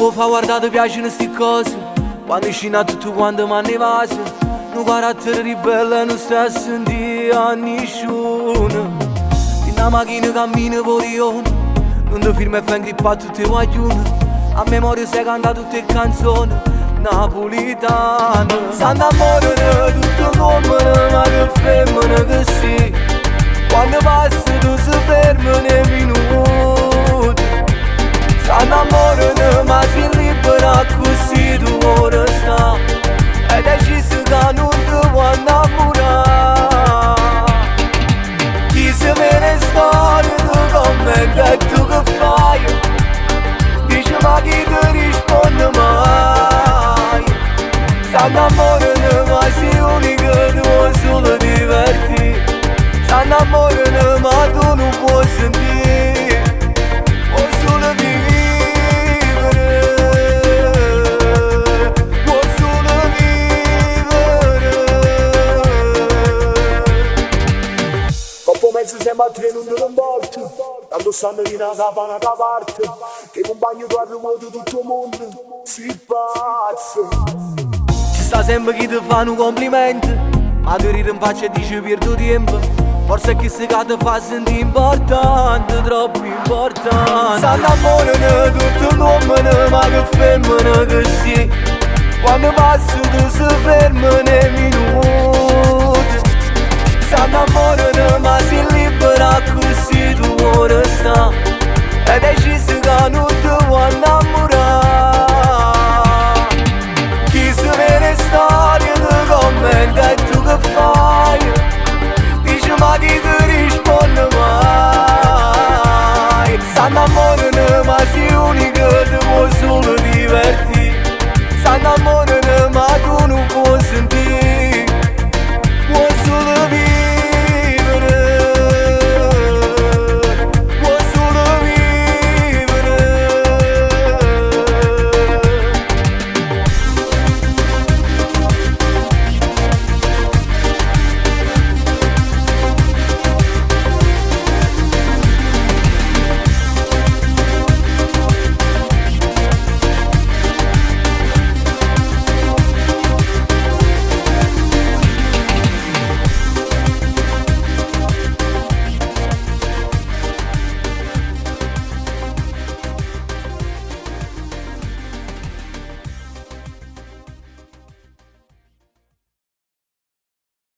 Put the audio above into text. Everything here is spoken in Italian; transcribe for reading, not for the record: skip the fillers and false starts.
può far guardare ti piacciono sti cose. Quando esci nato tu quando manni vasi. Un carattere ribelle non sta a sentire a nessuno. In una macchina cammina polione. Non ti firma e fai ingrippato tutte le guaglione. A memoria sei cantato tutte le canzoni napolitane. Santa amore tutto come ma che femmina che sei. Quando passi tu si ferma nei minuti. Santa amore ma si libera così tu ora sta. E deciso che non ti vuoi innamorare. Chi se me ne storia tu commenta e tu che fai. Dice ma chi ti risponde mai. Santa amore ma sei unica, tu vuoi solo divertire. Santa amore ma tu non puoi sentire. Vuoi solo vivere. Vuoi solo vivere. Coppo mezzo sembra a tre non te lo porto. Tanto stanno di una capana da parte. Che compagno tu arrivato tutto il mondo. Si pazzo. Ci sta sempre chi ti fa un complimento, ma tu ridi in faccia e dici perdo tempo. Forse è chi si ti fa sentire importante, troppo importante. Santa amore tutto l'uomo, ma che femmina che sei. Quando passi tu si ferma nei minuti. Santa amore ma si